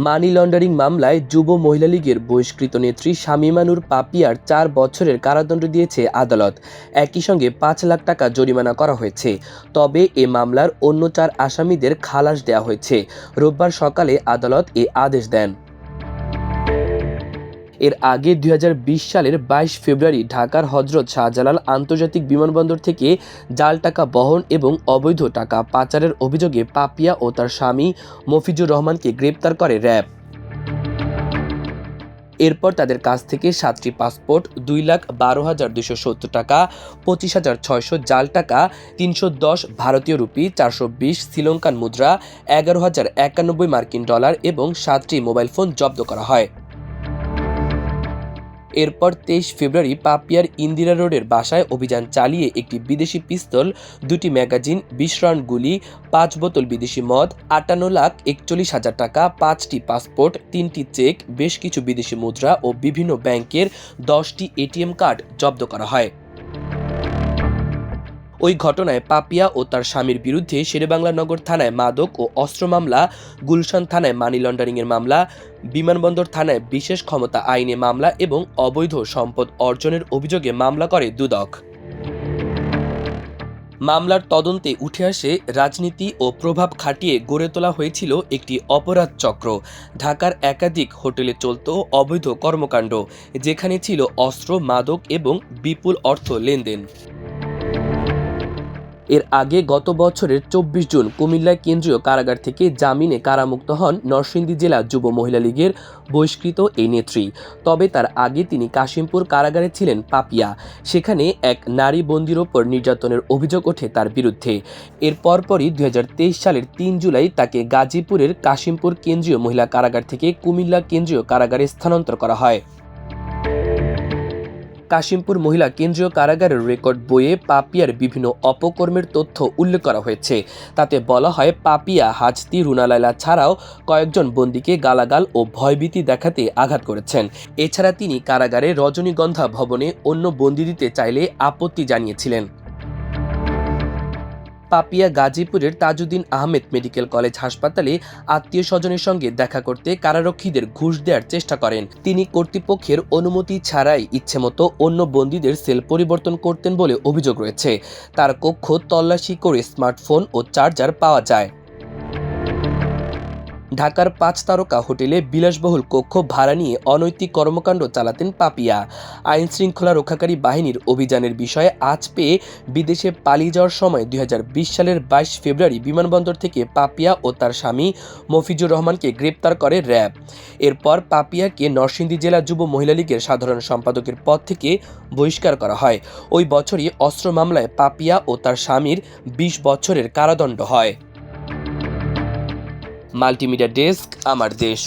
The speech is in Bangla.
মানি লন্ডারিং মামলায় যুব মহিলা লীগের বহিষ্কৃত নেত্রী শামীমা নূর পাপিয়ার ৪ বছরের কারাদণ্ড দিয়েছে আদালত। একই সঙ্গে ৫ লাখ টাকা জরিমানা করা হয়েছে। তবে এ মামলার অন্য ৪ আসামিদের খালাস দেওয়া হয়েছে। রোববার সকালে আদালত এ আদেশ দেন। এর আগে ২০২০ সালের ২২ ফেব্রুয়ারি ঢাকার হযরত শাহজালাল আন্তর্জাতিক বিমানবন্দর থেকে জাল টাকা বহন এবং অবৈধ টাকা পাচারের অভিযোগে পাপিয়া ও তার স্বামী মফিজুর রহমানকে গ্রেপ্তার করে র্যাব। এরপর তাদের কাছ থেকে ৭টি পাসপোর্ট, ২,১২,২৭০ টাকা, ২৫,৬০০ জাল টাকা, ৩১০ ভারতীয় রুপি, ৪২০ শ্রীলঙ্কান মুদ্রা, ১১,০৯১ মার্কিন ডলার এবং ৭টি মোবাইল ফোন জব্দ করা হয়। এরপর ২৩ ফেব্রুয়ারি পাপিয়ার ইন্দিরা রোডের বাসায় অভিযান চালিয়ে একটি বিদেশি পিস্তল, ২টি ম্যাগাজিন, ২০ রাউন্ড গুলি, ৫ বোতল বিদেশি মদ, ৫৮,৪১,০০০ টাকা, ৫টি পাসপোর্ট, ৩টি চেক, বেশ কিছু বিদেশি মুদ্রা ও বিভিন্ন ব্যাংকের ১০টি এটিএম কার্ড জব্দ করা হয়। ওই ঘটনায় পাপিয়া ও তার স্বামীর বিরুদ্ধে শেরেবাংলা নগর থানায় মাদক ও অস্ত্র মামলা, গুলশান থানায় মানি লন্ডারিংয়ের মামলা, বিমানবন্দর থানায় বিশেষ ক্ষমতা আইনে মামলা এবং অবৈধ সম্পদ অর্জনের অভিযোগে মামলা করে দুদক। মামলার তদন্তে উঠে আসে রাজনীতি ও প্রভাব খাটিয়ে গড়ে তোলা হয়েছিল একটি অপরাধ চক্র। ঢাকার একাধিক হোটেলে চলত অবৈধ কর্মকাণ্ড, যেখানে ছিল অস্ত্র, মাদক এবং বিপুল অর্থ লেনদেন। এর আগে গত বছরের ২৪ জুন কুমিল্লা কেন্দ্রীয় কারাগার থেকে জামিনে কারামুক্ত হন নরসিংদী জেলা যুব মহিলা লীগের বহিষ্কৃত এই নেত্রী। তবে তার আগে তিনি কাশিমপুর কারাগারে ছিলেন পাপিয়া। সেখানে এক নারী বন্দীর ওপর নির্যাতনের অভিযোগ ওঠে তার বিরুদ্ধে। এর পরপরই ২০২৩ সালের ৩ জুলাই তাকে গাজীপুরের কাশিমপুর কেন্দ্রীয় মহিলা কারাগার থেকে কুমিল্লা কেন্দ্রীয় কারাগারে স্থানান্তর করা হয়। কাশিমপুর মহিলা কেন্দ্রীয় কারাগারের রেকর্ড বইয়ে পাপিয়ার বিভিন্ন অপকর্মের তথ্য উল্লেখ করা হয়েছে। তাতে বলা হয়, পাপিয়া হাজতি, রুনা লায়লা ছাড়াও কয়েকজন বন্দীকে গালাগাল ও ভয়ভীতি দেখাতে আঘাত করেছেন। এছাড়া তিনি কারাগারে রজনীগন্ধা ভবনে অন্য বন্দী দিতে চাইলে আপত্তি জানিয়েছিলেন। পাপিয়া গাজীপুরের তাজউদ্দিন আহমেদ মেডিকেল কলেজ হাসপাতালে আত্মীয় স্বজনের সঙ্গে দেখা করতে কারারক্ষীদের ঘুষ দেওয়ার চেষ্টা করেন। তিনি কর্তৃপক্ষের অনুমতি ছাড়াই ইচ্ছেমতো অন্য বন্দীদের সেল পরিবর্তন করতেন বলে অভিযোগ রয়েছে। তার কক্ষ তল্লাশি করে স্মার্টফোন ও চার্জার পাওয়া যায়। ঢাকার ৫ তারকা হোটেলে বিলাসবহুল কক্ষ ভাড়া নিয়ে অনৈতিক কর্মকাণ্ড চালাতেন পাপিয়া। আইন শৃঙ্খলা রক্ষাকারী বাহিনীর অভিযানের বিষয়ে আজ পেয়ে বিদেশে পালিয়ে যাওয়ার সময় ২০২০ সালের ২২ ফেব্রুয়ারি বিমানবন্দর থেকে পাপিয়া ও তার স্বামী মফিজুর রহমানকে গ্রেপ্তার করে র্যাব। এরপর পাপিয়াকে নরসিংদী জেলা যুব মহিলা লীগের সাধারণ সম্পাদকের পদ থেকে বহিষ্কার করা হয়। ওই বছরই অস্ত্র মামলায় পাপিয়া ও তার স্বামীর ২০ বছরের কারাদণ্ড হয়। মাল্টিমিডিয়া ডেস্ক, আমার দেশ।